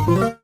The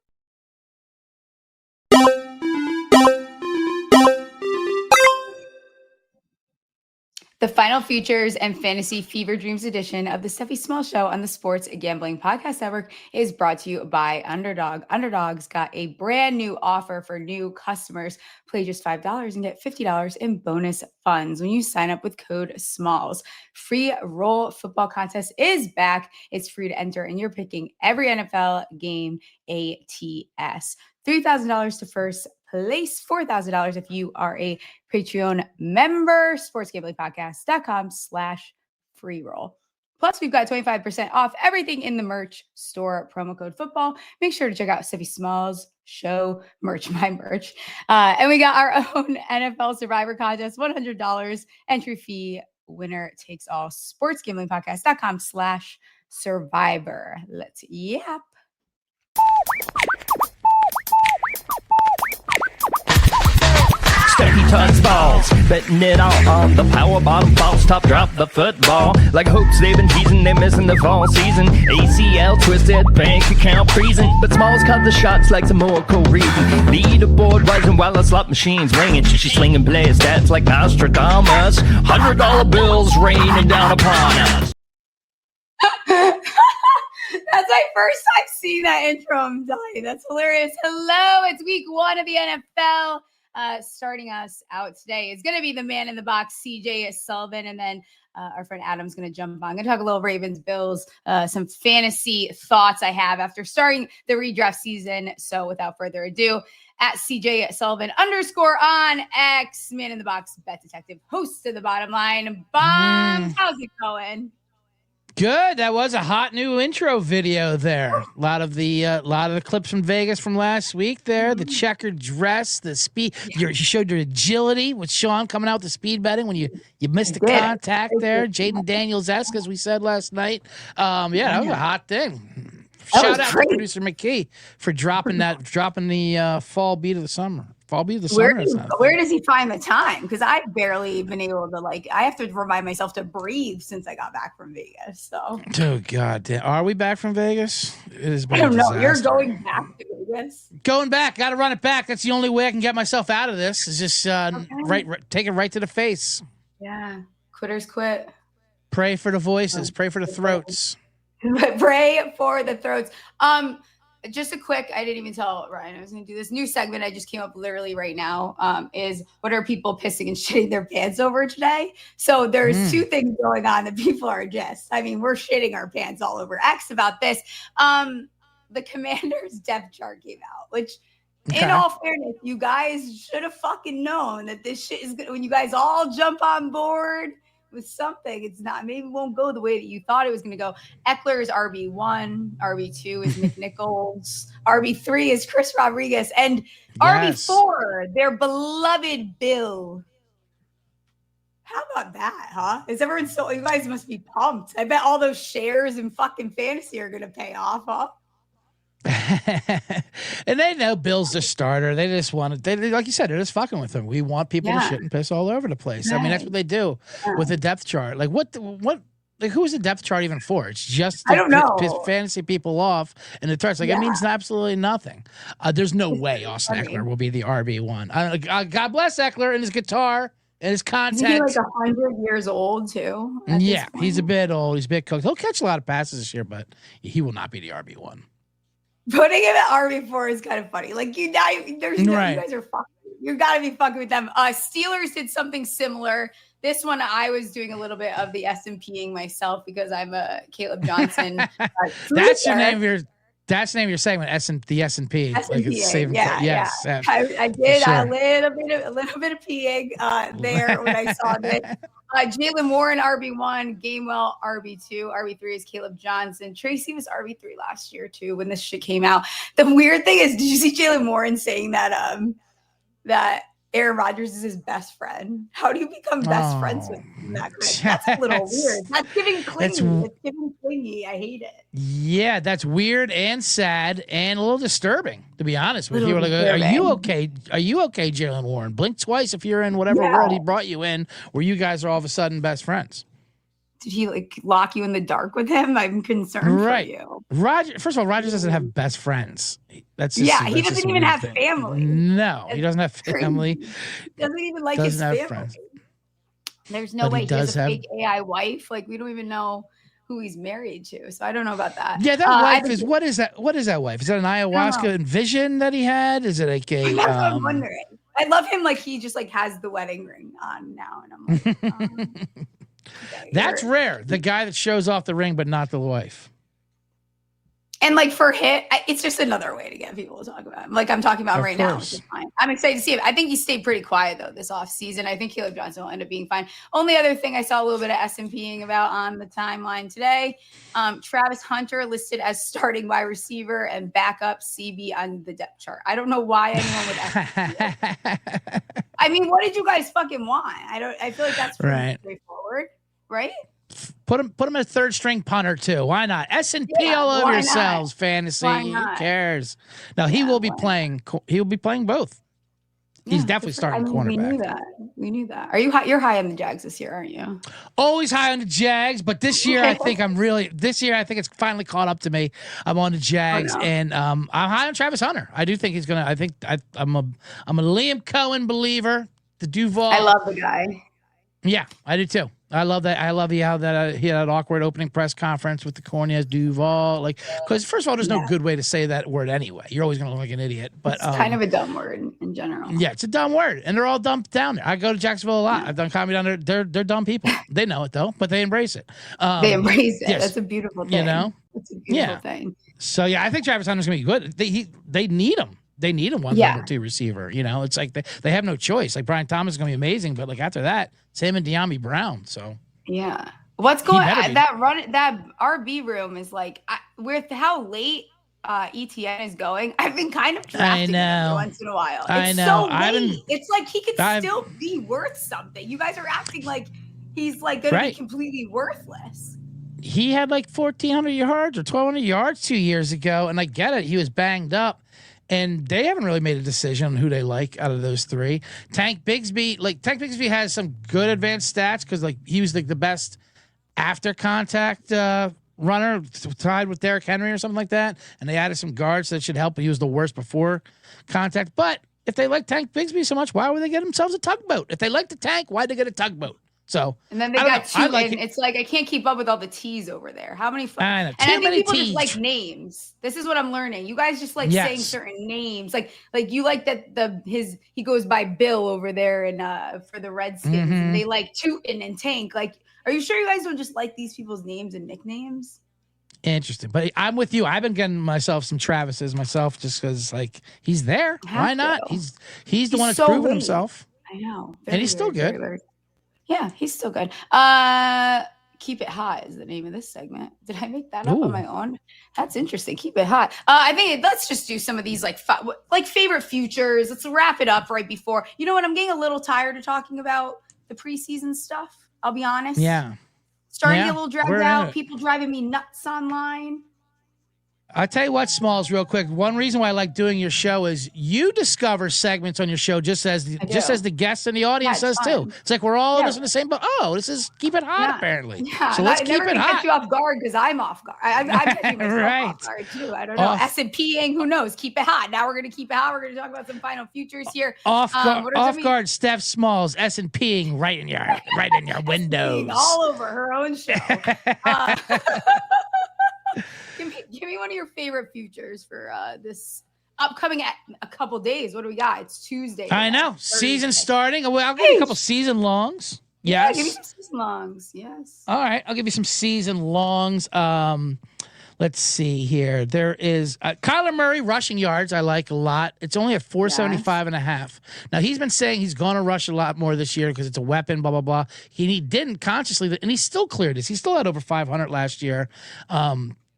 final features and fantasy fever dreams edition of the Steffi Smalls Show on the Sports Gambling Podcast Network is brought to you by Underdog. Underdog's got a brand new offer for new customers. Play just $5 and get $50 in bonus funds when you sign up with code SMALLS. Free roll football contest is back. It's free to enter, and you're picking every NFL game ATS. $3,000 to first place, $4,000 if you are a Patreon member. sportsgamblingpodcast.com/free roll. Plus, we've got 25% off everything in the merch store. Promo code football. Make sure to check out Steffi Smalls Show merch, my merch. And we got our own NFL Survivor contest, $100 entry fee. Winner takes all. sportsgamblingpodcast.com/survivor. Let's yap. Steffi tugs balls, betting it all on the power bottom false top drop the football. Like hopes they've been teasing, they're missing the fall season. ACL twisted, bank account freezing, but Smalls cut the shots like some more reason. Leaderboard rising while the slot machine's ringing. She's slinging player stats like Nostradamus. $100 bills raining down upon us. That's my first time seeing that intro. I'm dying. That's hilarious. Hello, it's week 1 of the NFL. Starting us out today is going to be the man in the box, CJ Sullivan, and then our friend Adam's going to jump on. I'm going to talk a little Ravens, Bills, some fantasy thoughts I have after starting the redraft season. So without further ado, at CJ Sullivan _ on X, man in the box, bet detective, host of the Bottom Line. Bombs, how's it going? Good. That was a hot new intro video there. A lot of the clips from Vegas from last week there. The checkered dress, the speed. You showed your agility with Sean coming out with the speed betting when you missed the contact there. Jaden Daniels-esque, as we said last night. That was a hot thing. Shout out to producer McKee for dropping the fall beat of the summer. Where does he find the time? Because I've barely been able to, I have to remind myself to breathe since I got back from Vegas. So. Oh, God damn. Are we back from Vegas? It has been I don't know. You're going back to Vegas? Going back. Got to run it back. That's the only way I can get myself out of this is just take it right to the face. Yeah. Quitters quit. Pray for the voices. Pray for the throats. Pray for the throats. Just a quick, I didn't even tell Ryan I was going to do this new segment. I just came up literally right now, is what are people pissing and shitting their pants over today? So there's two things going on that people are we're shitting our pants all over X about this. The Commanders depth chart came out, which in all fairness, you guys should have fucking known that this shit is good. When you guys all jump on board with something, it's not, maybe it won't go the way that you thought it was going to go. Eckler is RB1, RB2 is Nick Nichols, RB3 is Chris Rodriguez, and RB4, their beloved Bill. How about that, huh? Is everyone so, you guys must be pumped. I bet all those shares in fucking fantasy are going to pay off, huh? And they know Bill's the starter. They just want to, like you said, they're just fucking with him. We want people to shit and piss all over the place. Right. I mean, that's what they do with the depth chart. Like who's the depth chart even for? It's just to piss fantasy people off, and the chart's it means absolutely nothing. There's no way Austin Eckler will be the RB1. God bless Eckler and his guitar and his content. He's 100 years old too. Yeah, he's a bit old. He's a bit cooked. He'll catch a lot of passes this year, but he will not be the RB1. Putting him at RB4 is kind of funny. You guys are fucking. You got to be fucking with them. Steelers did something similar. This one, I was doing a little bit of the S&Ping myself because I'm a Caleb Johnson. That's your name. That's the name of your segment. The S&P. Yes. I did a little bit of peeing there when I saw this. Jalen Warren, RB1, Gainwell, RB2, RB3 is Caleb Johnson. Tracy was RB3 last year too when this shit came out. The weird thing is, did you see Jalen Warren saying that that Aaron Rodgers is his best friend? How do you become best friends with him? That's a little weird. That's giving clingy. It's giving clingy. I hate it. Yeah, that's weird and sad and a little disturbing, to be honest with you. Are you okay? Are you okay, Jalen Warren? Blink twice if you're in whatever world he brought you in, where you guys are all of a sudden best friends. Did he lock you in the dark with him? I'm concerned for you. Roger. First of all, Rogers doesn't have best friends. That's just, he doesn't even have family. No, he doesn't have family. He doesn't even like his family. Friends. There's no way he has a fake AI wife. Like, we don't even know who he's married to. So I don't know about that. Yeah, that wife is, what is that? What is that wife? Is that an ayahuasca vision that he had? Is it like a, that's what I'm wondering. I love him. Like, he just like has the wedding ring on now. And I'm like, okay, that's rare. The guy that shows off the ring, but not the wife. And like for hit, it's just another way to get people to talk about him. Like I'm talking about right now, which is fine. I'm excited to see him. I think he stayed pretty quiet though this off season. I think Caleb Johnson will end up being fine. Only other thing I saw a little bit of S&Ping about on the timeline today. Travis Hunter listed as starting wide receiver and backup CB on the depth chart. I don't know why anyone would S&P. I mean, what did you guys fucking want? I feel like that's pretty straightforward, right? Put him as third string punter too. Why not? S&P all over yourselves, fantasy. Who cares? No, he will be playing. He will be playing both. He's definitely starting cornerback. We knew that. Are you high? You're high on the Jags this year, aren't you? Always high on the Jags, but this year I think I think it's finally caught up to me. I'm on the Jags, and I'm high on Travis Hunter. I do think he's gonna. I'm a Liam Cohen believer. The Duval. I love the guy. Yeah, I do too. I love that. I love how that he had an awkward opening press conference with the Corneas Duval. Like, because first of all, there's no good way to say that word anyway. You're always going to look like an idiot. But it's kind of a dumb word in general. Yeah, it's a dumb word, and they're all dumb down there. I go to Jacksonville a lot. I've done comedy down there. They're dumb people. They know it though, but they embrace it. They embrace it. Yes. That's a beautiful thing. You know, it's a beautiful thing. So yeah, I think Travis Hunter's going to be good. They need him. They need him number 2 receiver. You know, it's like they have no choice. Like Brian Thomas is going to be amazing, but like after that, it's him and De'Ami Brown. So. Yeah. What's going on? That RB room is like, with how late ETN is going, I've been kind of drafting him every once in a while. It's so late. It's like he could still be worth something. You guys are acting like he's like going to be completely worthless. He had like 1,400 yards or 1,200 yards 2 years ago, and I get it. He was banged up. And they haven't really made a decision on who they like out of those three. Tank Bigsby has some good advanced stats because like he was like the best after contact runner, tied with Derrick Henry or something like that. And they added some guards that should help. But he was the worst before contact. But if they like Tank Bigsby so much, why would they get themselves a tugboat? If they like the tank, why'd they get a tugboat? So and then they got two. It's like I can't keep up with all the T's over there. How many? And I think people just like names. This is what I'm learning. You guys just like saying certain names. Like you like that he goes by Bill over there and for the Redskins. Mm-hmm. And they like Tootin and Tank. Like, are you sure you guys don't just like these people's names and nicknames? Interesting, but I'm with you. I've been getting myself some Travises myself just because like he's there. Why not? He's the one that's proven himself. I know, and he's still good. Yeah, he's still good. Keep It Hot is the name of this segment. Did I make that up on my own? That's interesting. Keep It Hot. I think let's just do some of these like favorite futures. Let's wrap it up right before. You know what? I'm getting a little tired of talking about the preseason stuff. I'll be honest. Yeah. Starting to get a little dragged out. People driving me nuts online. I'll tell you what, Smalls, real quick. One reason why I like doing your show is you discover segments on your show just as the guests and the audience does too. It's like we're all in the same boat. Oh, this is Keep It Hot apparently. Yeah. So let's keep it hot. Catch you off guard because I'm off guard. I'm catching myself off guard too. I don't know. S&Ping, who knows? Keep it hot. Now we're gonna keep it hot. We're gonna talk about some final futures here. Off guard. Steph Smalls, S&Ping right in your windows. All over her own show. Give me one of your favorite futures for this upcoming a couple days. What do we got? It's Tuesday. I know. Season starting. Well, I'll give you a couple season longs. Yes. Yeah, give me some season longs. Yes. All right. I'll give you some season longs. Let's see here. There is Kyler Murray rushing yards. I like a lot. It's only at 475.5. Now, he's been saying he's going to rush a lot more this year because it's a weapon, blah, blah, blah. He didn't consciously, and he still cleared this. He still had over 500 last year.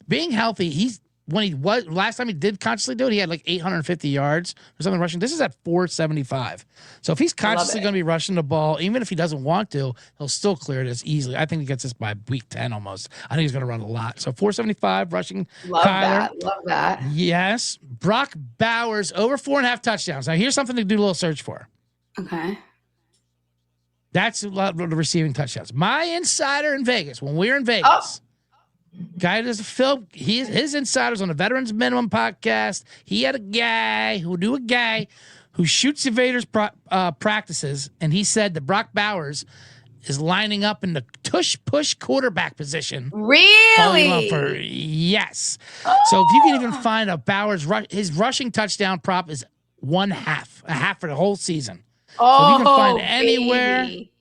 Being healthy, last time he did consciously do it, he had like 850 yards or something rushing. This is at 475. So if he's consciously going to be rushing the ball, even if he doesn't want to, he'll still clear this easily. I think he gets this by week 10 almost. I think he's going to run a lot. So 475 rushing. Love Kyler. Love that. Yes. Brock Bowers over 4.5 touchdowns. Now here's something to do a little search for. Okay. That's a lot of the receiving touchdowns. My insider in Vegas, when we were in Vegas. Guy does film. His insiders on the Veterans Minimum podcast. He had a guy who shoots evaders practices, and he said that Brock Bowers is lining up in the tush push quarterback position. Really? Yes. So if you can even find a Bowers his rushing touchdown prop is a half for the whole season. Oh, so if you can find baby.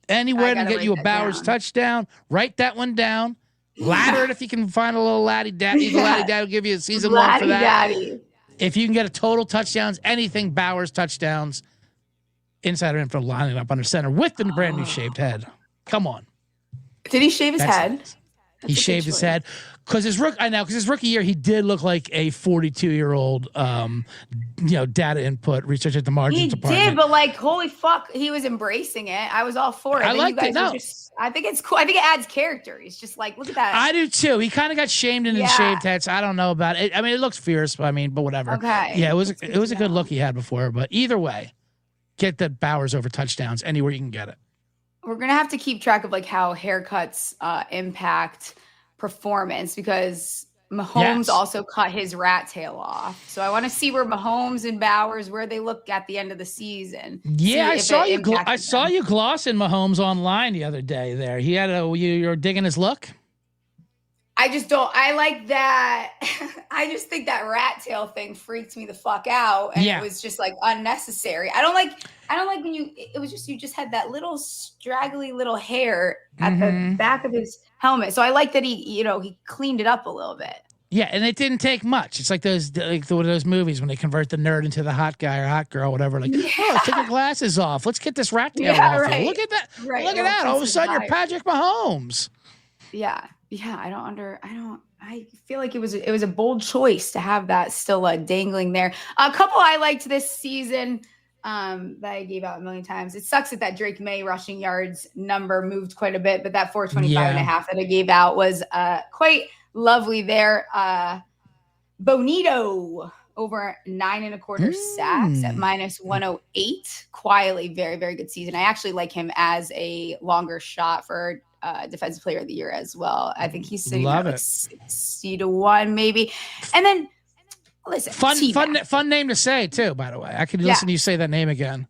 anywhere to get you a Bowers touchdown, write that one down. Ladder it if you can find a little laddie daddy. The laddie daddy will give you a season long for that. Daddy. If you can get a total touchdowns, anything Bowers touchdowns, insider info lining up under center with the brand new shaved head. Come on. Did he shave his head? He shaved his head because his rookie year he did look like a 42-year-old, data input research at the margins department. He did, but like, holy fuck, he was embracing it. I was all for it. I liked it. No. I think it's cool. I think it adds character. He's just like, look at that. I do too. He kind of got shamed into the shaved head. So I don't know about it. I mean, it looks fierce. But whatever. Okay. Yeah, it was a good look he had before. But either way, get the Bowers over touchdowns anywhere you can get it. We're gonna have to keep track of like how haircuts impact performance because Mahomes also cut his rat tail off. So I want to see where Mahomes and Bowers where they look at the end of the season. Yeah, I saw you. I saw you glossing Mahomes online the other day. There, he had you're digging his look. I just don't. I like that. I just think that rat tail thing freaked me the fuck out, and it was just like unnecessary. I don't like when it was just you just had that little straggly little hair at the back of his helmet. So I like that he cleaned it up a little bit. Yeah, and it didn't take much. It's like one of those movies when they convert the nerd into the hot guy or hot girl, whatever. Like, take your glasses off. Let's get this rat tail off. Right. Look at that. Right. Look at that. All of a sudden, you're Patrick Mahomes. Yeah. Yeah, I feel like it was a bold choice to have that still dangling there. A couple I liked this season that I gave out a million times. It sucks that Drake May rushing yards number moved quite a bit, but that 425 and a half that I gave out was quite lovely there. Bonito over 9.25 sacks at -108. Quietly, very, very good season. I actually like him as a longer shot for defensive player of the year as well. I think he's sitting at like 60-1 maybe. And then listen, fun name to say too, by the way. I could listen to you say that name again.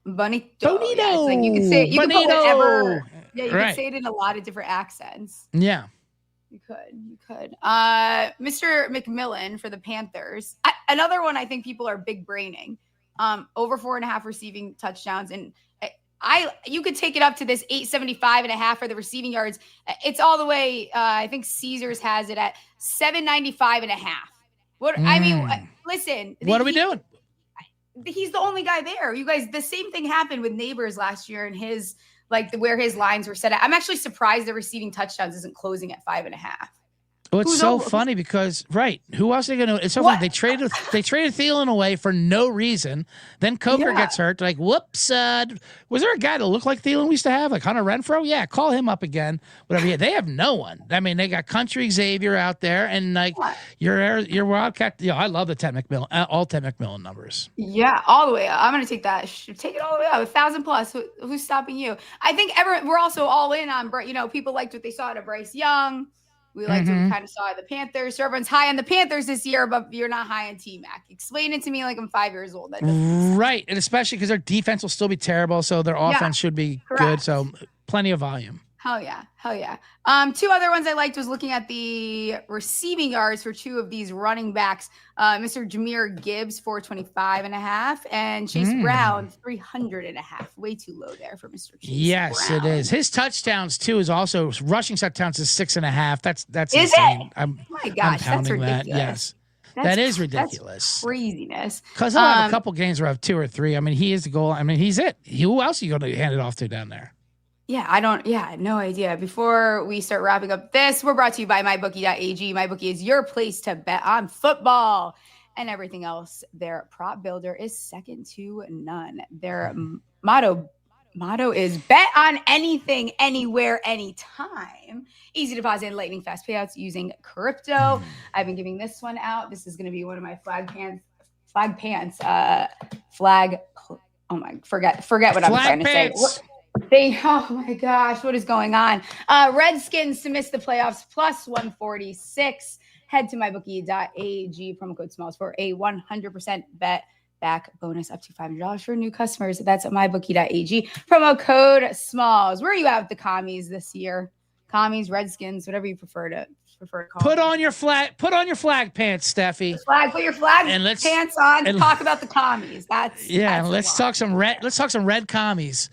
Bonito. Yeah, it's like you can say it, you can put whatever. Yeah, you can say it in a lot of different accents. Yeah. You could. Mr. McMillan for the Panthers. Another one I think people are big braining. Over 4.5 receiving touchdowns. And you could take it up to this 875.5 for the receiving yards. It's all the way. I think Caesars has it at 795.5. I mean, listen. What are we doing? He's the only guy there. You guys, the same thing happened with Neighbors last year and his where his lines were set at. I'm actually surprised the receiving touchdowns isn't closing at 5.5. Well, it's so funny because who else are they going to? It's so funny. They traded Thielen away for no reason. Then Coker gets hurt. Like, whoops! Was there a guy that looked like Thielen we used to have, like Hunter Renfrow? Yeah, call him up again. Whatever. Yeah, they have no one. I mean, they got Country Xavier out there, and like your Wildcat. Yeah, I love the Ted McMillan, all Ted McMillan numbers. Yeah, all the way up. I'm going to take that. Take it all the way up. 1,000 plus. Who's stopping you? I think we're also all in on. People liked what they saw out of Bryce Young. We liked what we kind of saw at the Panthers. So everyone's high on the Panthers this year, but you're not high on T-Mac. Explain it to me like I'm 5 years old. Right. And especially because their defense will still be terrible, so their offense should be good. So plenty of volume. Hell yeah. Two other ones I liked was looking at the receiving yards for two of these running backs. Mr. Jahmyr Gibbs, 425.5, and Chase Brown, 300.5. Way too low there for Mr. Chase Yes, Brown. It is. His touchdowns too is also rushing touchdowns is 6.5. That's is insane. It? My gosh, that's ridiculous. Yes. That is ridiculous. That's craziness. Because he'll have a couple games where I have 2 or 3. I mean, he is the goal. I mean, he's it. Who else are you going to hand it off to down there? Yeah, I have no idea. Before we start wrapping up this, we're brought to you by mybookie.ag. MyBookie is your place to bet on football and everything else. Their prop builder is second to none. Their motto is bet on anything, anywhere, anytime. Easy deposit and lightning fast payouts using crypto. I've been giving this one out. This is going to be one of my forget what I'm trying to say. Oh my gosh, what is going on? Redskins to miss the playoffs plus 146. Head to mybookie.ag, promo code SMALLS for a 100% bet back bonus up to $500 for new customers. That's at mybookie.ag, promo code SMALLS. Where are you at with the commies this year? Commies, Redskins, whatever you prefer to call Put them. on your flag pants, Steffi. Put your flag pants on and talk about the commies. That's let's talk some red commies.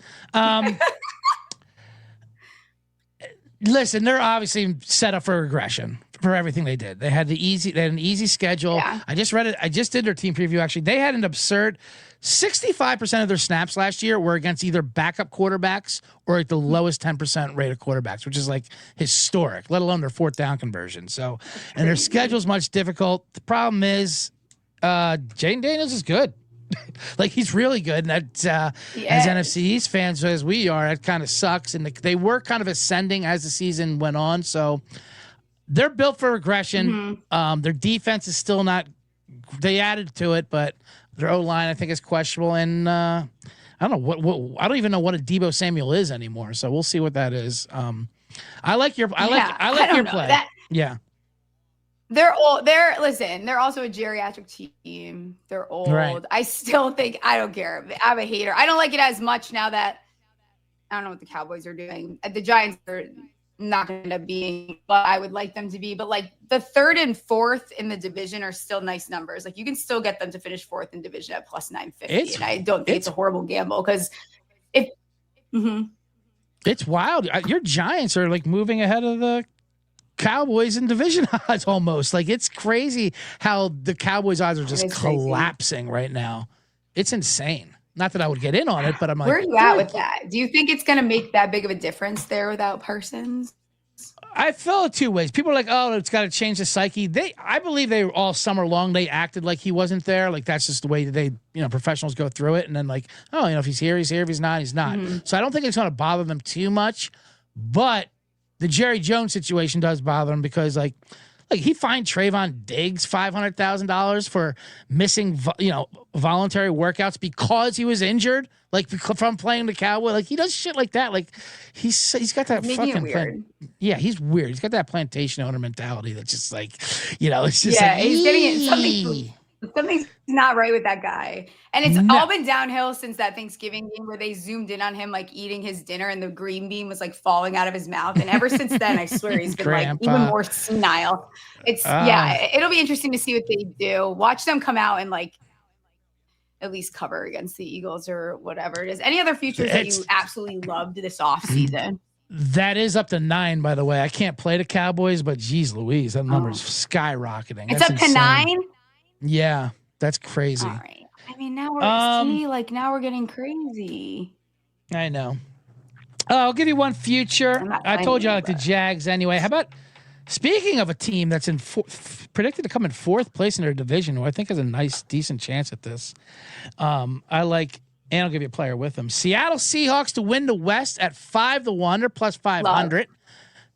Listen, they're obviously set up for regression for everything they did. They had an easy schedule. Yeah. I just read it. I just did their team preview. Actually, they had an absurd 65% of their snaps last year were against either backup quarterbacks or at the lowest 10% rate of quarterbacks, which is like historic, let alone their fourth down conversion. So, and their schedule's much difficult. The problem is, Jaden Daniels is good. Like, he's really good. And that, as NFC East fans, as we are, it kind of sucks. And they were kind of ascending as the season went on. So they're built for regression. Mm-hmm. Their defense is still not, they added to it, but their O-line, I think, is questionable. And I don't know what I don't even know what a Deebo Samuel is anymore. So we'll see what that is. I like your play. Yeah. They're old. They're also a geriatric team. They're old. Right. I still think, I don't care. I'm a hater. I don't like it as much now that I don't know what the Cowboys are doing. The Giants are not going to end up being, but I would like them to be. But like the third and fourth in the division are still nice numbers. Like you can still get them to finish fourth in division at plus 950. And I don't think it's a horrible gamble because it's wild. Your Giants are like moving ahead of the Cowboys in division odds almost. Like it's crazy how the Cowboys odds are just collapsing right now. It's insane. Not that I would get in on it, but I'm like, where are you at with that? Do you think it's going to make that big of a difference there without Parsons? I felt it two ways. People are like, oh, it's got to change the psyche. I believe they all summer long, they acted like he wasn't there. Like that's just the way that professionals go through it. And then like, oh, if he's here, he's here. If he's not, he's not. Mm-hmm. So I don't think it's going to bother them too much, but the Jerry Jones situation does bother him because like he fined Trayvon Diggs $500,000 for missing, voluntary workouts because he was injured, like from playing the Cowboy. Like he does shit like that. Like he's got that fucking weird. He's weird. He's got that plantation owner mentality that's just like, it's just he's getting it. Something's not right with that guy. And it's all been downhill since that Thanksgiving game where they zoomed in on him, like eating his dinner and the green bean was like falling out of his mouth. And ever since then, I swear he's been like even more senile. It'll be interesting to see what they do. Watch them come out and like at least cover against the Eagles or whatever it is. Any other futures that you absolutely loved this offseason? That is up to 9, by the way. I can't play the Cowboys, but geez Louise, that number's skyrocketing. It's up to 9? Yeah, that's crazy. All right. I mean, now we're getting crazy. I know. I'll give you one future. I told you I like the Jags anyway. How about speaking of a team that's predicted to come in 4th place in their division, who I think has a nice, decent chance at this. I like, and I'll give you a player with them. Seattle Seahawks to win the West at 5-1 or plus 500.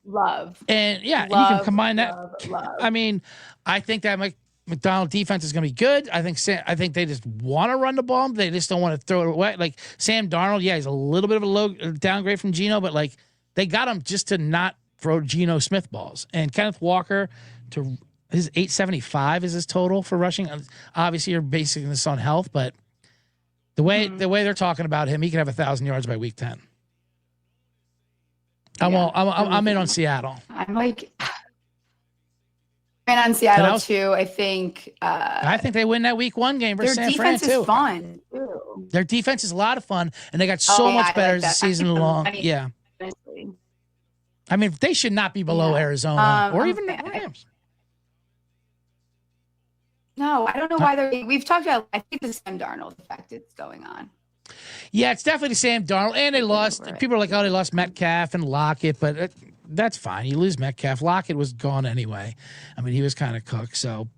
Love. And yeah, you can combine that. Love. I mean, I think that McDonald defense is going to be good. I think they just want to run the ball. They just don't want to throw it away. Like Sam Darnold, he's a little bit of a low downgrade from Geno, but like they got him just to not throw Geno Smith balls. And Kenneth Walker to his 875 is his total for rushing. Obviously, you're basing this on health, but the way they're talking about him, he could have 1,000 yards by week 10. I'm in on Seattle. I'm like. And on Seattle too, I think they win that week 1 game versus San Fran too. Their defense is fun too. Their defense is a lot of fun, and they got so much better as the season long. I mean, they should not be below Arizona or even the Rams. No, I don't know why we've talked about. I think the Sam Darnold effect is going on. Yeah, it's definitely the Sam Darnold, and they lost. People are like, oh, they lost Metcalf and Lockett, but. That's fine. You lose Metcalf. Lockett was gone anyway. I mean, he was kind of cooked. So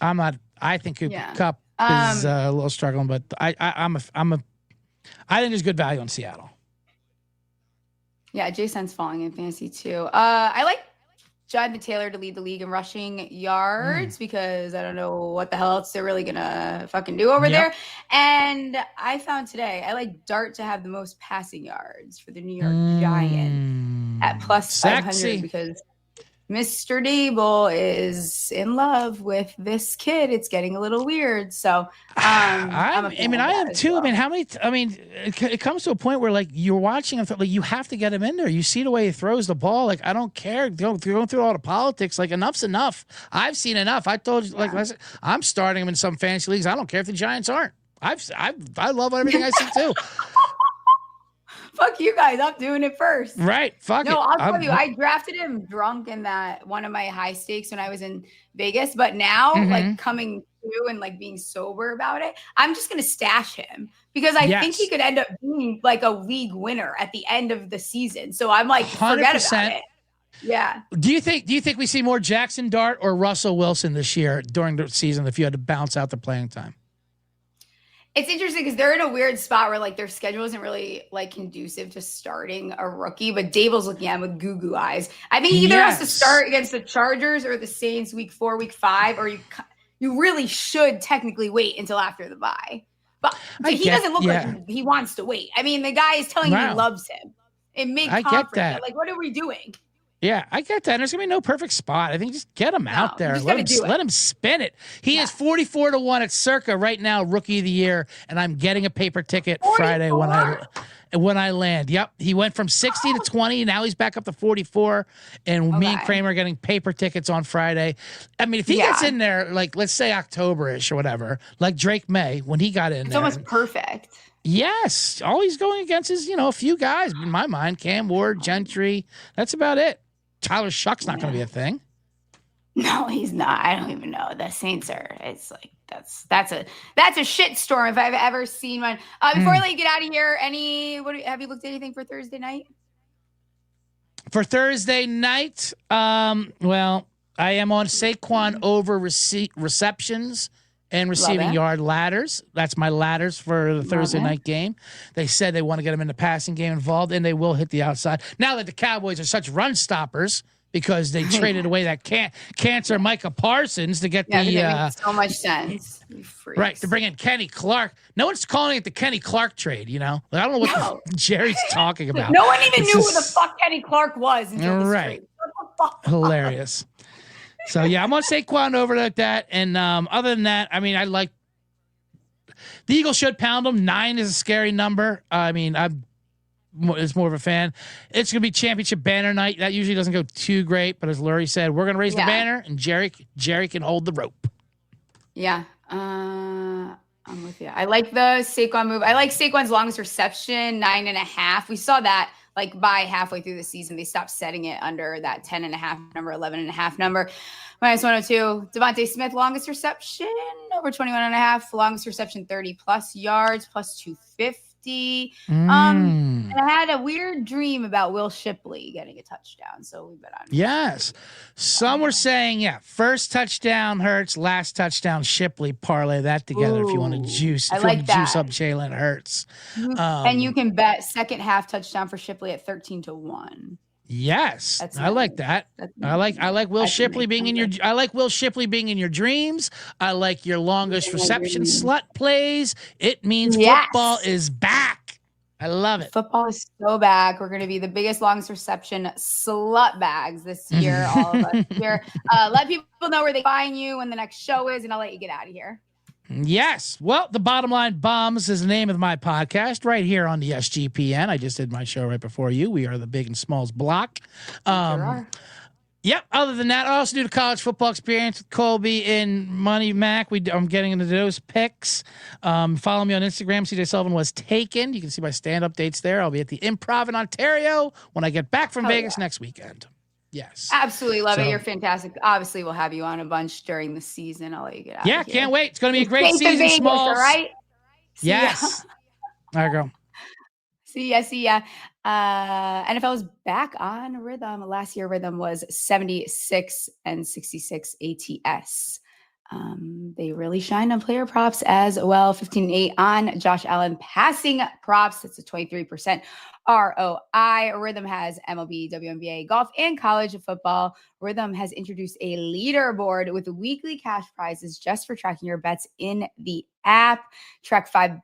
I'm not. I think Cup is a little struggling, but I think there's good value on Seattle. Yeah, Jason's falling in fantasy too. I like Jonathan Taylor to lead the league in rushing yards because I don't know what the hell else they're really gonna fucking do over there. And I found today I like Dart to have the most passing yards for the New York Giants at plus 500 because Mr. Dable is in love with this kid. It's getting a little weird. So I am too. Well. It comes to a point where like you're watching him, like you have to get him in there. You see the way he throws the ball. Like I don't care going through all the politics. Like enough's enough. I've seen enough. I told you, like I'm starting him in some fantasy leagues. I don't care if the Giants aren't. I love everything I see too. Fuck you guys. I'm doing it first. Right. Fuck it. No, I'll tell you, I drafted him drunk in that one of my high stakes when I was in Vegas. But now, like coming through and like being sober about it, I'm just going to stash him because I think he could end up being like a league winner at the end of the season. So I'm like, 100%. Forget about it. Yeah. Do you think we see more Jaxson Dart or Russell Wilson this year during the season if you had to bounce out the playing time? It's interesting because they're in a weird spot where like their schedule isn't really like conducive to starting a rookie, but Dable's looking at him with goo eyes. I think he either has to start against the Chargers or the Saints week 4, week 5, or you really should technically wait until after the bye. But he doesn't look like he wants to wait. I mean, the guy is telling you he loves him. In mid-conference, I get that. Like, what are we doing? Yeah, I get that. And there's gonna be no perfect spot. I think just get him out there. Let him spin it. He is 44-1 at Circa right now, rookie of the year, and I'm getting a paper ticket 44? Friday when I land. Yep, he went from 60 to 20. Now he's back up to 44, and me and Kramer are getting paper tickets on Friday. I mean, if he gets in there, like let's say October-ish or whatever, like Drake May when he got in it's there, almost perfect. Yes, all he's going against is a few guys. In my mind, Cam Ward, Gentry. That's about it. Tyler Shuck's not going to be a thing. No, he's not. I don't even know. The Saints are. It's like that's a shit storm if I've ever seen one. Before I let you get out of here, have you looked at anything for Thursday night? For Thursday night, well, I am on Saquon over receptions and receiving yard ladders. That's my ladders for the Thursday night game. They said they want to get him in the passing game involved, and they will hit the outside. Now that the Cowboys are such run stoppers because they traded away that cancer Micah Parsons to get that makes so much sense. Right, to bring in Kenny Clark. No one's calling it the Kenny Clark trade, I don't know what Jerry's talking about. No one even knew who the fuck Kenny Clark was until this trade. What the fuck? Hilarious. So, I'm on Saquon over like that. And other than that, I mean, I like the Eagles should pound them. 9 is a scary number. I mean, I'm more of a fan. It's going to be championship banner night. That usually doesn't go too great. But as Lurie said, we're going to raise the banner, and Jerry can hold the rope. Yeah. I'm with you. I like the Saquon move. I like Saquon's longest reception, 9.5. We saw that. Like by halfway through the season, they stopped setting it under that 10.5 number, 11.5 number. Minus 102. Devontae Smith, longest reception, over 21.5. Longest reception, 30 plus yards, plus 250. And I had a weird dream about Will Shipley getting a touchdown. So we bet on it. Yes. Some were saying, first touchdown Hurts, last touchdown Shipley. Parlay that together if you want to juice. If you want to juice up Jalen Hurts. And you can bet second half touchdown for Shipley at 13-1. Yes, I like that. I like Will Shipley being in your. I like Will Shipley being in your dreams. I like your longest reception slut plays. It means football is back. I love it. Football is so back. We're going to be the biggest longest reception slut bags this year. All of us here. Let people know where they find you when the next show is, and I'll let you get out of here. Yes. Well, the Bottom Line Bombs is the name of my podcast right here on the SGPN. I just did my show right before you. We are the Big and Smalls block. Yep. Other than that, I also do the college football experience with Colby and Money Mac. I'm getting into those picks. Follow me on Instagram. CJ Sullivan was taken. You can see my stand-up dates there. I'll be at the Improv in Ontario when I get back from Vegas next weekend. Yes. Absolutely love it. You're fantastic. Obviously, we'll have you on a bunch during the season. I'll let you get out. Yeah, can't wait. It's going to be a great season, Vegas, Smalls. All right? Yes. There you go. See ya. NFL is back on rhythm. Last year, rhythm was 76 and 66 ATS. They really shine on player props as well. 15-8 on Josh Allen passing props. It's a 23% ROI. Rhythm has MLB, WNBA, golf, and college football. Rhythm has introduced a leaderboard with weekly cash prizes just for tracking your bets in the app. Track 5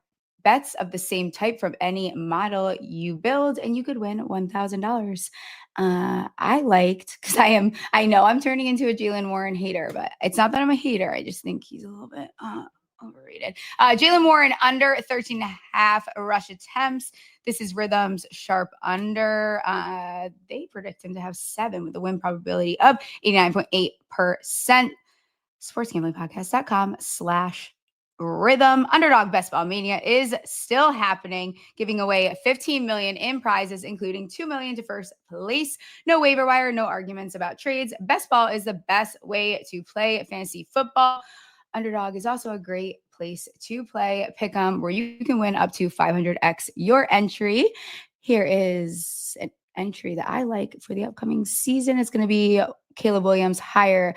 bets of the same type from any model you build, and you could win $1,000. I liked, because I know I'm turning into a Jaylen Warren hater, but it's not that I'm a hater. I just think he's a little bit overrated. Jaylen Warren under 13.5 rush attempts. This is Rhythm's sharp under. They predict him to have 7 with a win probability of 89.8%. sportsgamblingpodcast.com/Rhythm. Underdog Best Ball Mania is still happening, giving away $15 million in prizes, including $2 million to first place. No waiver wire, no arguments about trades. Best Ball is the best way to play fantasy football. Underdog is also a great place to play Pick'em, where you can win up to 500x your entry. Here is an entry that I like for the upcoming season. It's going to be Caleb Williams higher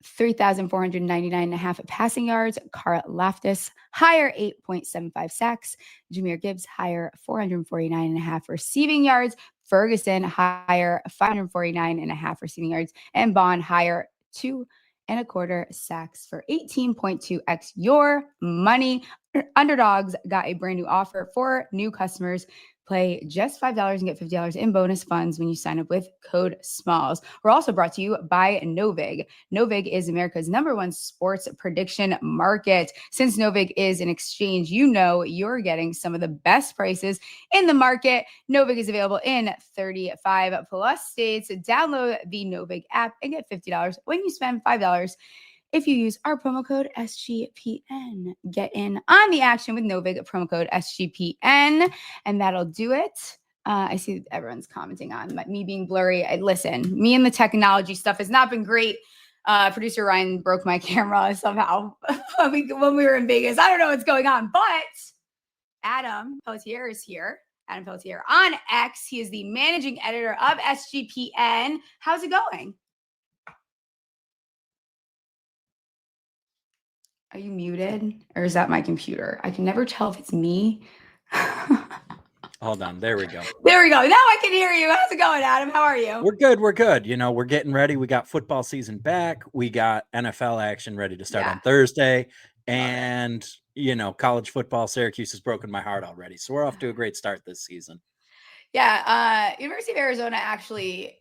3,499.5 passing yards. Carl Loftus higher 8.75 sacks. Jahmyr Gibbs higher 449.5 receiving yards. Ferguson higher 549.5 receiving yards. And Bond higher 2.25 sacks for 18.2x your money. Underdogs got a brand new offer for new customers. Play just $5 and get $50 in bonus funds when you sign up with code SMALLS. We're also brought to you by Novig. Novig is America's #1 sports prediction market. Since Novig is an exchange, you know you're getting some of the best prices in the market. Novig is available in 35 plus states. Download the Novig app and get $50 when you spend $5. If you use our promo code SGPN, get in on the action with Novig, promo code SGPN, and that'll do it. I see everyone's commenting on me being blurry. Listen, me and the technology stuff has not been great. Producer Ryan broke my camera somehow when we were in Vegas. I don't know what's going on, but Adam Pelletier is here. Adam Pelletier on X. He is the managing editor of SGPN. How's it going? Are you muted, or is that my computer? I can never tell if it's me. Hold on. There we go. There we go. Now I can hear you. How's it going, Adam? How are you? We're good. We're good. You know, we're getting ready. We got football season back. We got NFL action ready to start on Thursday. And, you know, college football, Syracuse has broken my heart already. So we're off to a great start this season. Yeah. University of Arizona actually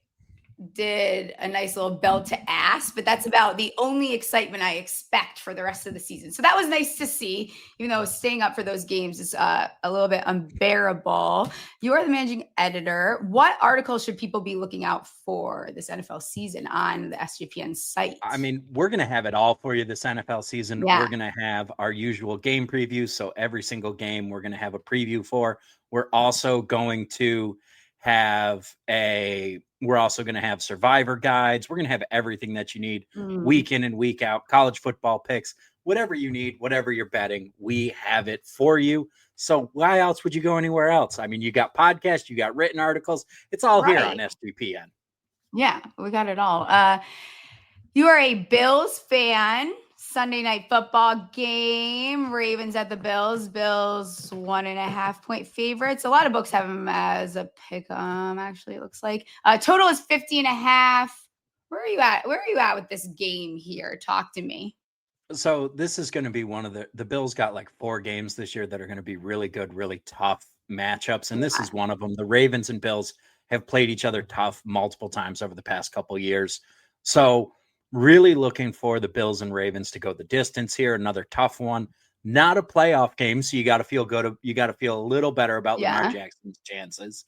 did a nice little belt to ass, but that's about the only excitement I expect for the rest of the season. So that was nice to see, even though staying up for those games is a little bit unbearable. You are the managing editor. What articles should people be looking out for this NFL season on the SGPN site? I mean, we're going to have it all for you this NFL season. Yeah. We're going to have our usual game previews. So every single game we're going to have a preview for. We're also going to have survivor guides. We're going to have everything that you need week in and week out, college football picks, whatever you need, whatever you're betting, we have it for you. So why else would you go anywhere else? I mean, you got podcasts, you got written articles. It's all here on SGPN. Yeah, we got it all. You are a Bills fan. Sunday night football game, Ravens at the Bills. Bills 1.5-point favorites. A lot of books have them as a pick. Actually, it looks like total is 50.5. Where are you at? Where are you at with this game here? Talk to me. So this is going to be one of the Bills got like 4 games this year that are going to be really good, really tough matchups. And this is one of them. The Ravens and Bills have played each other tough multiple times over the past couple of years. So really looking for the Bills and Ravens to go the distance here. Another tough one, not a playoff game. So you got to feel good. You got to feel a little better about Lamar Jackson's chances.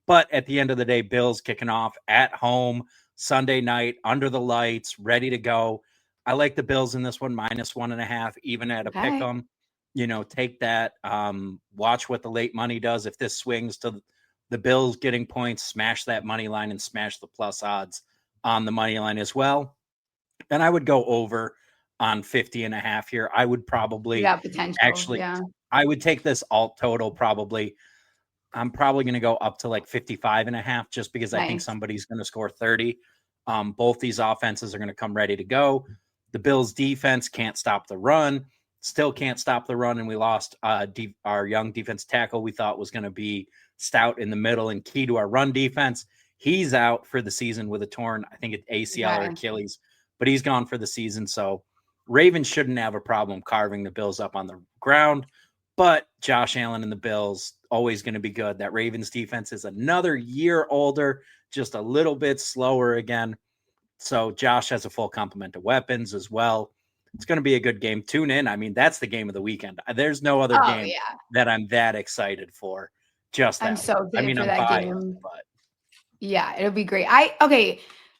But at the end of the day, Bills kicking off at home Sunday night under the lights, ready to go. I like the Bills in this one, -1.5, even at a pick 'em. You know, take that. Watch what the late money does. If this swings to the Bills getting points, smash that money line and smash the plus odds on the money line as well. Then I would go over on 50.5 here. I would probably I would take this alt total probably. I'm probably going to go up to like 55.5 just because I think somebody's going to score 30. Both these offenses are going to come ready to go. The Bills defense can't stop the run, still can't stop the run. And we lost our young defense tackle we thought was going to be stout in the middle and key to our run defense. He's out for the season with a torn, I think, ACL or Achilles, but he's gone for the season. So Ravens shouldn't have a problem carving the Bills up on the ground, but Josh Allen and the Bills always going to be good. That Ravens defense is another year older, just a little bit slower again. So Josh has a full complement of weapons as well. It's going to be a good game. Tune in. I mean, that's the game of the weekend. There's no other game that I'm that excited for. I'm so excited for I'm that biased, game. but yeah, it'll be great.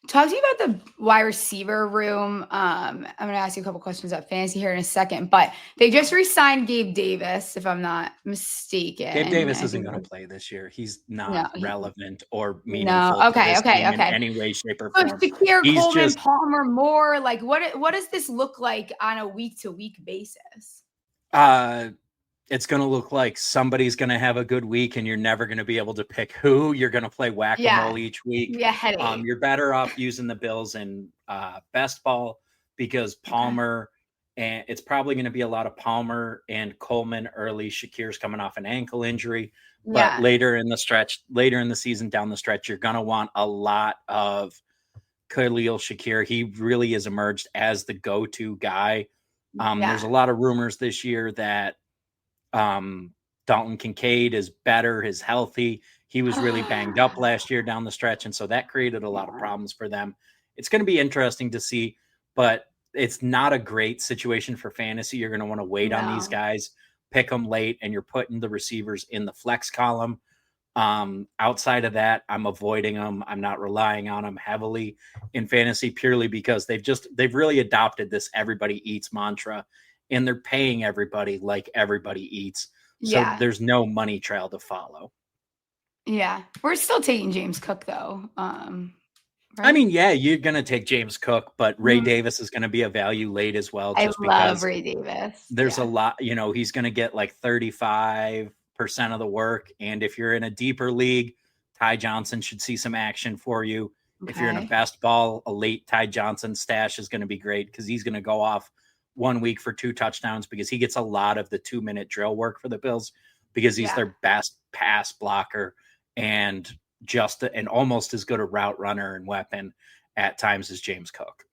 Talk to me about the wide receiver room. I'm going to ask you a couple questions about fantasy here in a second, but they just re-signed Gabe Davis, if I'm not mistaken. Gabe Davis isn't going to play this year. He's not relevant or meaningful to this team in any way, shape, or form. Shakir, Coleman, Palmer, Moore, like what does this look like on a week-to-week basis? It's going to look like somebody's going to have a good week and you're never going to be able to pick who. You're going to play whack-a-mole each week. Yeah, headache. You're better off using the Bills in best ball because Palmer, and it's probably going to be a lot of Palmer and Coleman early. Shakir's coming off an ankle injury. But later in the season, down the stretch, you're going to want a lot of Khalil Shakir. He really has emerged as the go-to guy. There's a lot of rumors this year that Dalton Kincaid is better, is healthy. He was really banged up last year down the stretch, and so that created a lot of problems for them. It's going to be interesting to see, but it's not a great situation for fantasy. You're going to want to wait on these guys, pick them late, and you're putting the receivers in the flex column. Outside of that, I'm avoiding them. I'm not relying on them heavily in fantasy purely because they've really adopted this everybody eats mantra. And they're paying everybody like everybody eats. So there's no money trail to follow. Yeah. We're still taking James Cook, though. Right? I mean, you're going to take James Cook, but Ray Davis is going to be a value late as well. Just love Ray Davis. There's a lot, he's going to get like 35% of the work. And if you're in a deeper league, Ty Johnson should see some action for you. If you're in a best ball, a late Ty Johnson stash is going to be great because he's going to go off 1 week for 2 touchdowns because he gets a lot of the 2-minute drill work for the Bills because he's their best pass blocker and and almost as good a route runner and weapon at times as James Cook.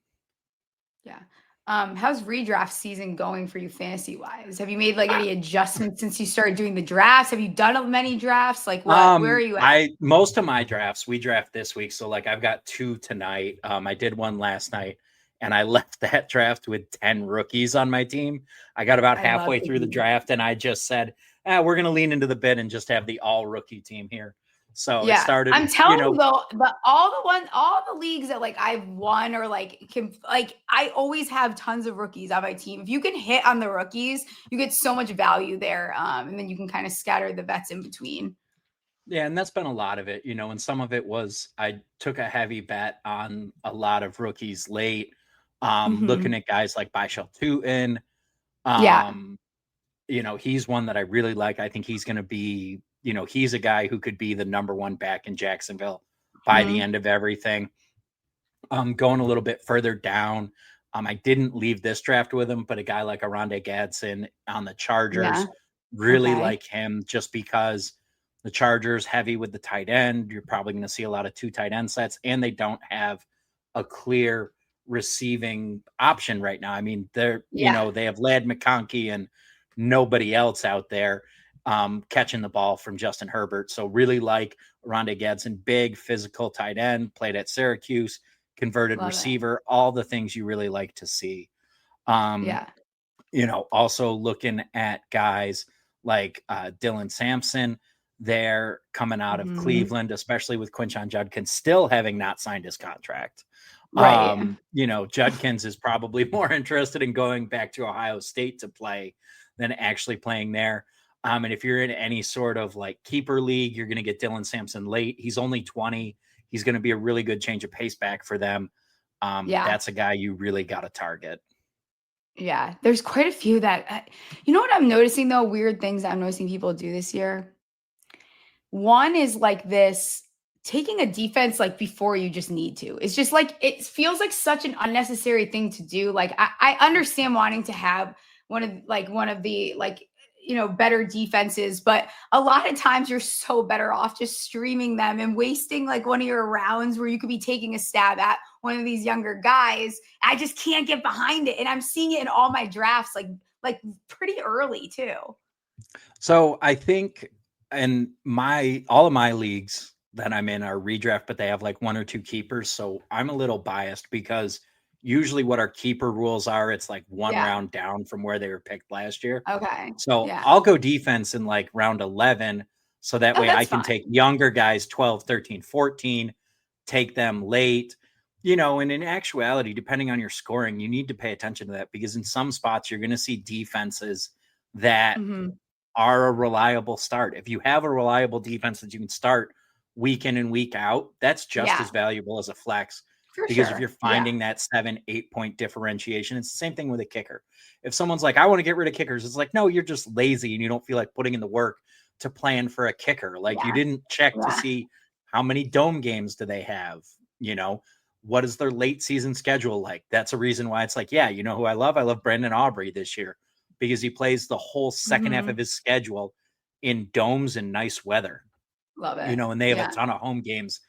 Yeah. How's redraft season going for you fantasy wise? Have you made like any adjustments since you started doing the drafts? Have you done many drafts? Like where are you at? Most of my drafts, we draft this week. So like I've got 2 tonight. I did one last night. And I left that draft with 10 rookies on my team. I got about halfway through the draft, and I just said, we're going to lean into the bid and just have the all-rookie team here. So it started. I'm telling you, though, all the leagues that like I've won or I always have tons of rookies on my team. If you can hit on the rookies, you get so much value there, and then you can kind of scatter the vets in between. Yeah, and that's been a lot of it, and some of it was I took a heavy bet on a lot of rookies late. Looking at guys like Bishal Tutin, he's one that I really like. I think he's going to be, he's a guy who could be the number 1 back in Jacksonville by the end of everything. Going a little bit further down, I didn't leave this draft with him, but a guy like Arondé Gadsden on the Chargers, really like him just because the Chargers heavy with the tight end. You're probably going to see a lot of 2 tight end sets, and they don't have a clear receiving option right now. I mean, they're they have Ladd McConkey and nobody else out there catching the ball from Justin Herbert. So really like Arondé Gadsden, big physical tight end, played at Syracuse, converted receiver, all the things you really like to see. Also looking at guys like Dylan Sampson, they're coming out of Cleveland, especially with Quinshon Judkins still having not signed his contract. Right. Judkins is probably more interested in going back to Ohio State to play than actually playing there. And if you're in any sort of like keeper league, you're going to get Dylan Sampson late. He's only 20. He's going to be a really good change of pace back for them. That's a guy you really got to target. Yeah. There's quite a few that, what I'm noticing though, weird things I'm noticing people do this year. One is like this taking a defense like before you just need to. It's just like it feels like such an unnecessary thing to do. Like I understand wanting to have one of the better defenses, but a lot of times you're so better off just streaming them and wasting like one of your rounds where you could be taking a stab at one of these younger guys. I just can't get behind it. And I'm seeing it in all my drafts like pretty early too. So I think in all of my leagues that I'm in are redraft, but they have like one or two keepers. So I'm a little biased because usually what our keeper rules are, it's like one round down from where they were picked last year. Okay. So I'll go defense in like round 11. So that way I can take younger guys, 12, 13, 14, take them late, and in actuality, depending on your scoring, you need to pay attention to that because in some spots you're going to see defenses that are a reliable start. If you have a reliable defense that you can start week in and week out, that's just as valuable as a flex. Because if you're finding that 7-8 point differentiation, it's the same thing with a kicker. If someone's like, I want to get rid of kickers, it's like, no, you're just lazy and you don't feel like putting in the work to plan for a kicker. Like you didn't check to see how many dome games do they have, what is their late season schedule like? That's a reason why it's like, who I love? I love Brandon Aubrey this year because he plays the whole second half of his schedule in domes and nice weather. Love it. And they have a ton of home games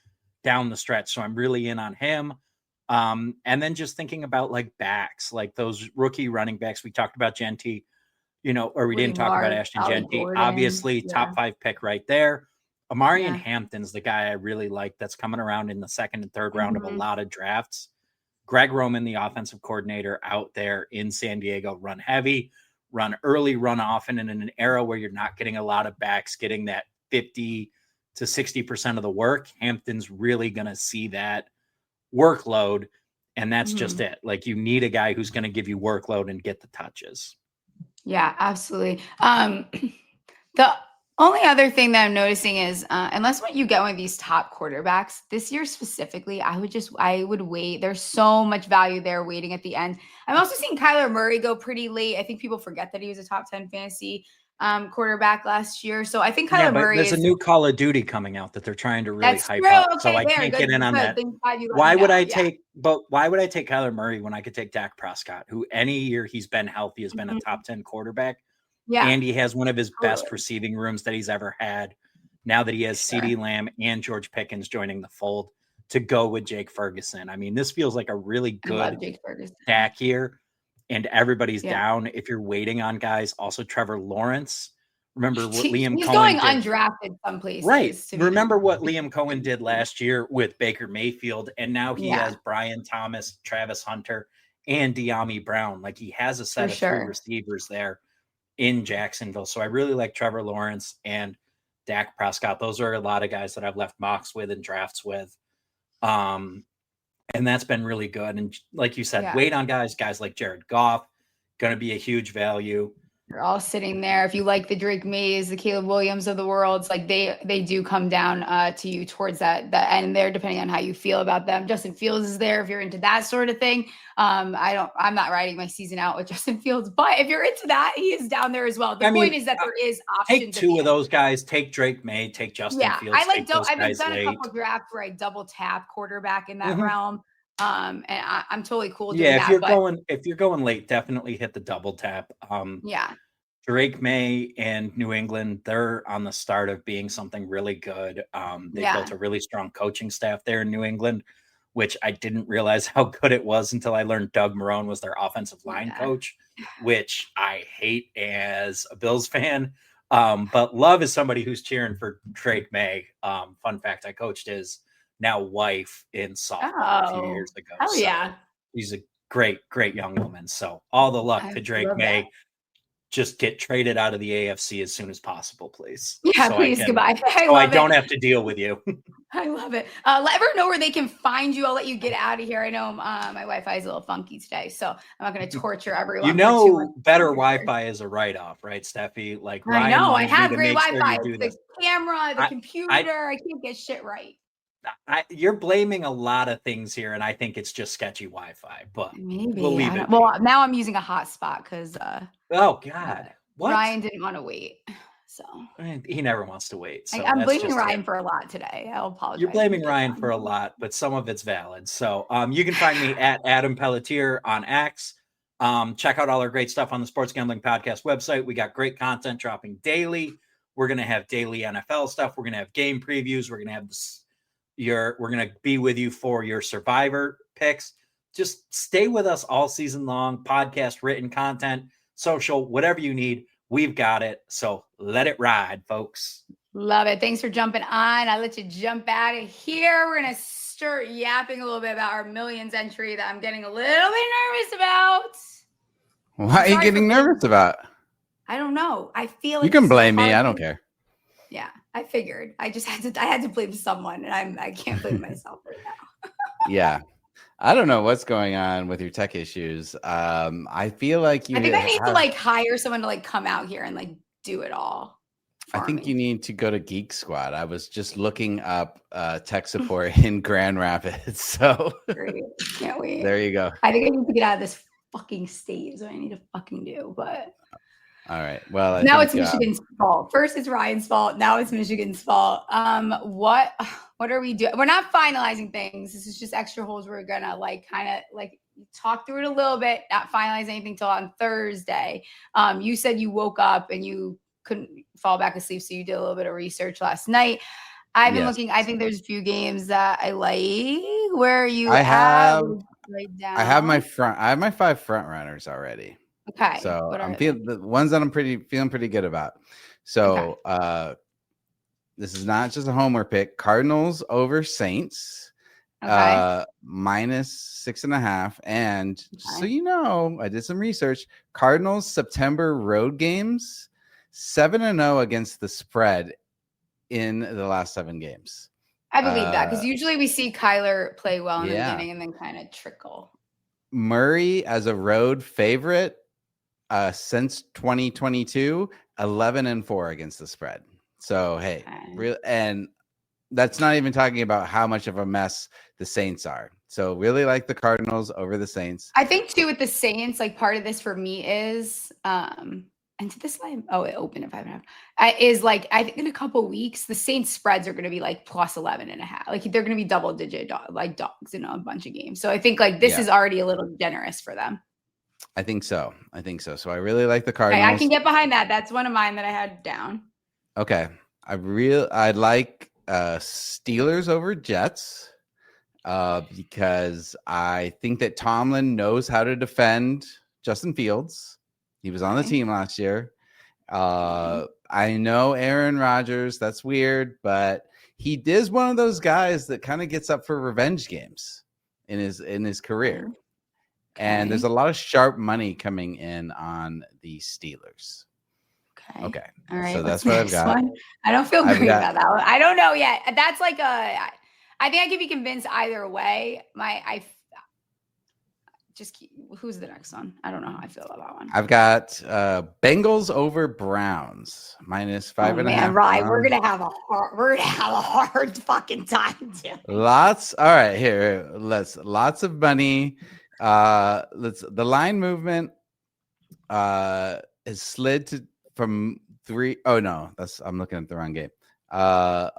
down the stretch. So I'm really in on him. And then just thinking about like backs, like those rookie running backs. We talked about Genty, or we didn't talk about Ashton Genty. Obviously, top 5 pick right there. Amarian Hampton's the guy I really like that's coming around in the second and third round of a lot of drafts. Greg Roman, the offensive coordinator out there in San Diego, run heavy, run early, run often, and in an era where you're not getting a lot of backs getting that 50 to 60% of the work, Hampton's really going to see that workload. And that's just it. Like you need a guy who's going to give you workload and get the touches. Yeah, absolutely. The only other thing that I'm noticing is unless what you get one of these top quarterbacks this year specifically, I would wait. There's so much value there waiting at the end. I'm also seeing Kyler Murray go pretty late. I think people forget that he was a top 10 fantasy quarterback last year. So I think Kyler Murray there's a new Call of Duty coming out that they're trying to really hype up. Okay, so I can't get in on that. Why would I take Kyler Murray when I could take Dak Prescott, who any year he's been healthy has been a top 10 quarterback? Yeah. And he has one of his best receiving rooms that he's ever had. Now that he has CeeDee Lamb and George Pickens joining the fold to go with Jake Ferguson. I mean, this feels like a really good Dak year. And everybody's down. If you're waiting on guys, also Trevor Lawrence. Remember what Liam Cohen did. He's going undrafted some places. Right. Remember what Liam Cohen did last year with Baker Mayfield. And now he has Brian Thomas, Travis Hunter, and De'Ami Brown. Like he has a set of 3 receivers there in Jacksonville. So I really like Trevor Lawrence and Dak Prescott. Those are a lot of guys that I've left mocks with and drafts with. And that's been really good. And like you said, wait on guys like Jared Goff, going to be a huge value. You're all sitting there. If you like the Drake Mays, the Caleb Williams of the world, like they do come down to you towards that end there, depending on how you feel about them. Justin Fields is there if you're into that sort of thing. I'm not riding my season out with Justin Fields, but if you're into that, he is down there as well. The point is that there is options. Take 2 of those guys. Take Drake May. Take Justin Fields. I've done a couple drafts where I double tap quarterback in that realm. And I'm totally cool doing that. If you're going late, definitely hit the double tap. Drake May and New England, they're on the start of being something really good. They built a really strong coaching staff there in New England, which I didn't realize how good it was until I learned Doug Marrone was their offensive line coach, which I hate as a Bills fan. But love is somebody who's cheering for Drake May. Fun fact, I coached his now wife in softball a few years ago. Oh, so she's a great, great young woman. So all the luck to Drake May. Just get traded out of the AFC as soon as possible, please. Yeah, so please, goodbye. I don't have to deal with you. I love it. Let everyone know where they can find you. I'll let you get out of here. I know my Wi-Fi is a little funky today, so I'm not going to torture everyone. Better Wi-Fi is a write-off, right, Steffi? Like I know. I have great Wi-Fi. The camera, the computer. I can't get shit right. You're blaming a lot of things here, and I think it's just sketchy Wi-Fi. But maybe we'll leave it. Well, now I'm using a hotspot because. Oh God! What? Ryan didn't want to wait, So He never wants to wait. So I'm that's blaming just Ryan it. for a lot today. I'll apologize. You're blaming Ryan for a lot, but some of it's valid. So you can find me at Adam Pelletier on X. Check out all our great stuff on the Sports Gambling Podcast website. We got great content dropping daily. We're going to have daily NFL stuff. We're going to have game previews. We're going to have we're going to be with you for your Survivor picks. Just stay with us all season long. Podcast, written content, social, whatever you need, we've got it. So let it ride, folks. Love it. Thanks for jumping on. I'll let you jump out of here. We're going to start yapping a little bit about our millions entry that I'm getting a little bit nervous about. Why are you getting nervous about? I don't know. I feel like you can blame me. I don't care. Yeah, I figured. I had to blame someone, and I can't blame myself right now. Yeah. I don't know what's going on with your tech issues. I feel like I think I need to hire someone to come out here and do it all. I think you need to go to Geek Squad. I was just looking up tech support in Grand Rapids. So great. Can't wait. There you go. I think I need to get out of this fucking state is what I need to fucking do. But all right. Well, now it's Michigan's fault. First it's Ryan's fault. Now it's Michigan's fault. What are we doing? We're not finalizing things. This is just extra holes. We're gonna talk through it a little bit, not finalize anything till on Thursday. You said you woke up and you couldn't fall back asleep, so you did a little bit of research last night. I've been looking. I think there's a few games that I like. Where you I have my 5 front runners already. Okay. So I'm feeling the ones that I'm feeling pretty good about. So this is not just a homer pick. Cardinals over Saints. Minus 6.5. And just so you know, I did some research. Cardinals September road games 7-0 against the spread in the last 7 games. I believe that because usually we see Kyler play well in the beginning and then kind of trickle. Murray as a road favorite since 2022, 11-4 against the spread. So hey, and that's not even talking about how much of a mess the Saints are. So really like the Cardinals over the Saints. I think too with the Saints, part of this for me is and to this line, it opened at 5.5. I think in a couple weeks the Saints spreads are going to be plus 11.5. They're going to be double digit dogs in a bunch of games. So I think this is already a little generous for them. I think so. So I really like the Cardinals. Okay, I can get behind that. That's one of mine that I had down. Okay, I like Steelers over Jets because I think that Tomlin knows how to defend Justin Fields. He was on the team last year. I know Aaron Rodgers. That's weird, but he is one of those guys that kind of gets up for revenge games in his career. And there's a lot of sharp money coming in on the Steelers. Okay. All right. So that's what I've got. One? I don't feel great about that one. I don't know yet. That's I think I could be convinced either way. Who's the next one? I don't know how I feel about that one. I've got Bengals over Browns minus 5.5. Man, right. We're gonna have a hard fucking time too. All right, here. Lots of money. The line movement has slid from 3. Oh no, I'm looking at the wrong game.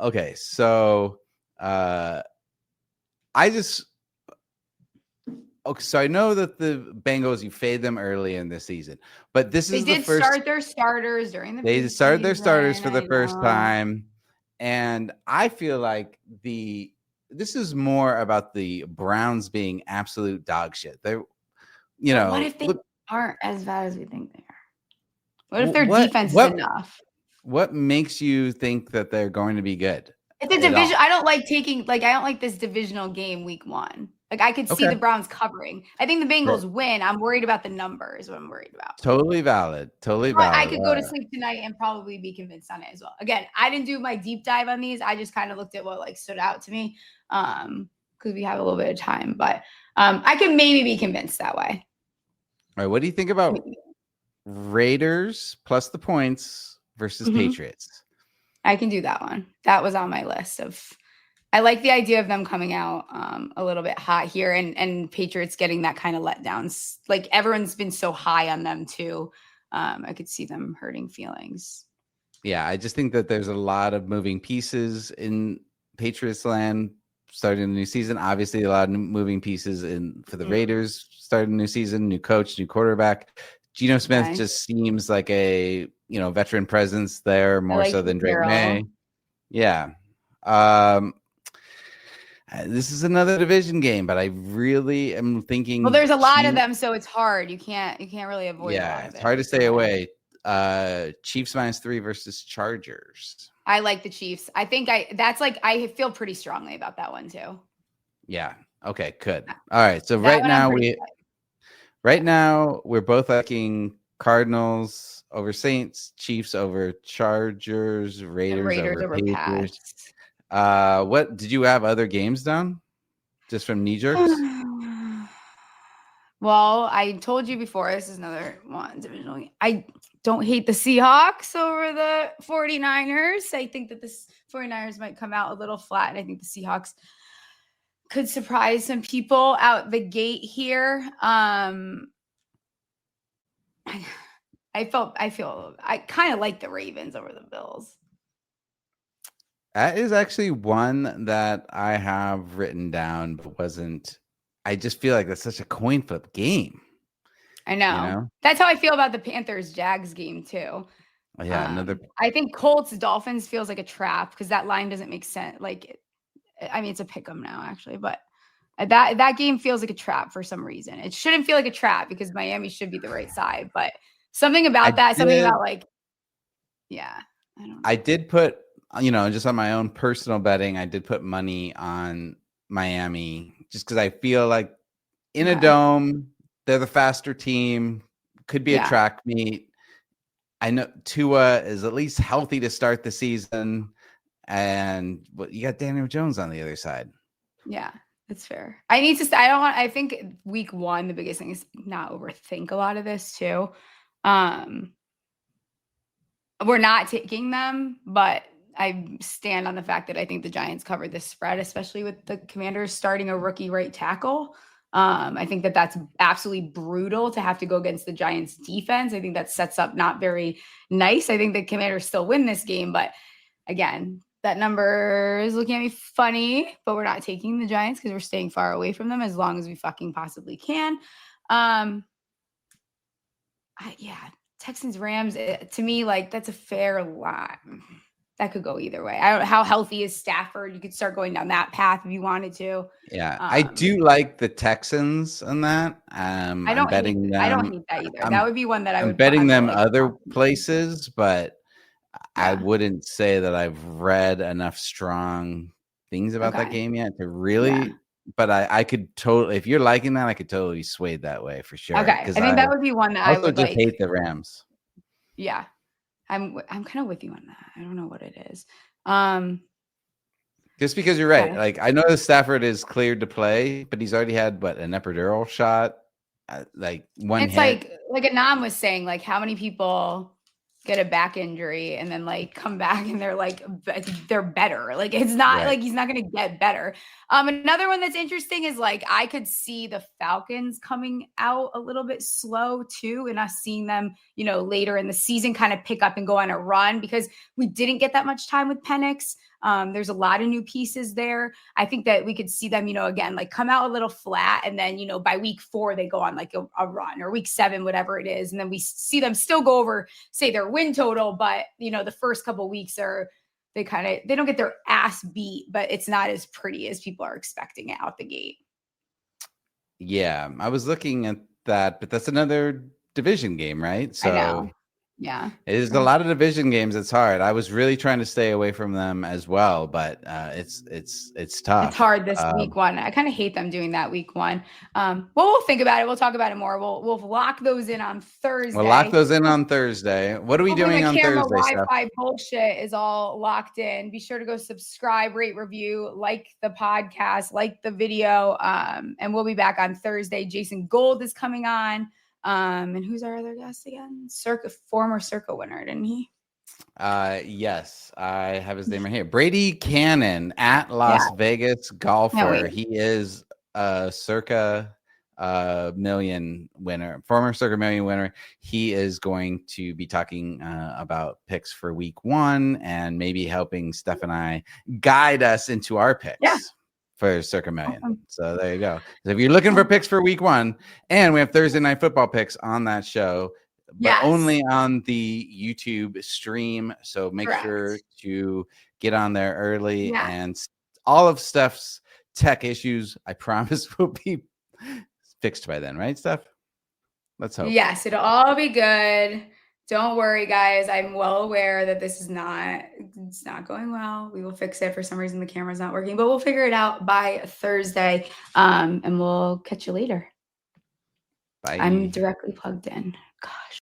Okay, so so I know that the Bengals, you fade them early in the season, but this is the first. They did start their starters during the. They started their starters for the first time, and I feel like this is more about the Browns being absolute dog shit. What if they aren't as bad as we think they are? What if their defense is enough? What makes you think that they're going to be good? It's a division. I don't like I don't like this divisional game week 1. I could see the Browns covering. I think the Bengals win. I'm worried about the numbers. What I'm worried about. Totally valid. I could go to sleep tonight and probably be convinced on it as well. Again, I didn't do my deep dive on these. I just kind of looked at what stood out to me because we have a little bit of time. But I could maybe be convinced that way. All right. What do you think about Raiders plus the points versus Patriots? I can do that one. That was on my list of. I like the idea of them coming out a little bit hot here and Patriots getting that kind of letdowns. Everyone's been so high on them too. I could see them hurting feelings. Yeah, I just think that there's a lot of moving pieces in Patriots land starting the new season. Obviously, a lot of moving pieces for the Raiders starting the new season, new coach, new quarterback. Geno Smith Okay. just seems like a veteran presence there more so than Drake May. Yeah. This is another division game, but I really am thinking. Well, there's a lot of them, so it's hard. You can't really avoid a lot of it. It's hard to stay away. Chiefs -3 versus Chargers. I like the Chiefs. I think I feel pretty strongly about that one too. Yeah. Okay, good. All right. So right now we're both liking Cardinals over Saints, Chiefs over Chargers, Raiders over Patriots. What did you have other games down? Just from knee jerks? Well, I told you before, this is another one divisional. I don't hate the Seahawks over the 49ers. I think that the 49ers might come out a little flat, and I think the Seahawks could surprise some people out the gate here. I feel I kind of like the Ravens over the Bills. That is actually one that I have written down, but wasn't. I just feel like that's such a coin flip game. I know. That's how I feel about the Panthers-Jags game too. Yeah, I think Colts-Dolphins feels like a trap because that line doesn't make sense. It's a pick 'em now actually, but that game feels like a trap for some reason. It shouldn't feel like a trap because Miami should be the right side, but something about I don't know. I did put, just on my own personal betting, I did put money on Miami just because I feel like in a dome, they're the faster team, could be a track meet. I know Tua is at least healthy to start the season, and you got Daniel Jones on the other side. Yeah, that's fair. I think week 1, the biggest thing is not overthink a lot of this too. We're not taking them, but I stand on the fact that I think the Giants covered this spread, especially with the Commanders starting a rookie right tackle. I think that that's absolutely brutal to have to go against the Giants defense. I think that sets up not very nice. I think the Commanders still win this game, but again, that number is looking at me funny, but we're not taking the Giants because we're staying far away from them as long as we fucking possibly can. Texans Rams, to me, that's a fair lot. That could go either way. I don't know how healthy is Stafford. You could start going down that path if you wanted to. Yeah, I do like the Texans on that. I'm betting them. I don't hate that either. That would be one that I would. I'm betting them other places, but I wouldn't say that I've read enough strong things about that game yet to really. Yeah. But I could totally, if you're liking that, I could totally be swayed that way for sure. Okay, I think that would be one that I would just hate the Rams. Yeah. I'm kind of with you on that. I don't know what it is. Just because you're right. Like, I know that Stafford is cleared to play, but he's already had an epidural shot. One it's hit. like Anam was saying, how many people get a back injury and then come back and they're better. It's not he's not going to get better. Another one that's interesting is I could see the Falcons coming out a little bit slow too, and us seeing them, later in the season kind of pick up and go on a run because we didn't get that much time with Penix. There's a lot of new pieces there. I think that we could see them, again, come out a little flat. And then, by week 4, they go on a run, or week 7, whatever it is. And then we see them still go over, say, their win total. But, the first couple of weeks they don't get their ass beat, but it's not as pretty as people are expecting it out the gate. Yeah, I was looking at that, but that's another division game, right? So I know. Yeah, it is a lot of division games. It's hard. I was really trying to stay away from them as well, but it's tough. It's hard this week 1. I kind of hate them doing that week 1. Well, we'll think about it. We'll talk about it more. We'll lock those in on Thursday. We'll lock those in on Thursday. What are we doing on Thursday? Wi-Fi bullshit is all locked in. Be sure to go subscribe, rate, review, like the podcast, like the video, and we'll be back on Thursday. Jason Gold is coming on. And who's our other guest again? Former Circa winner, didn't he? Yes, I have his name right here. Brady Cannon at Las Vegas golfer. He is a Circa Million winner, former Circa Million winner. He is going to be talking about picks for week 1 and maybe helping Steph and I guide us into our picks for Circa Million. Awesome. So there you go. So if you're looking for picks for week 1, and we have Thursday Night Football picks on that show, but only on the YouTube stream. So make sure to get on there early, and all of Steph's tech issues, I promise, will be fixed by then, right, Steph? Let's hope. Yes, it'll all be good. Don't worry, guys. I'm well aware that it's not going well. We will fix it. For some reason, the camera's not working, but we'll figure it out by Thursday. And we'll catch you later. Bye. I'm directly plugged in. Gosh.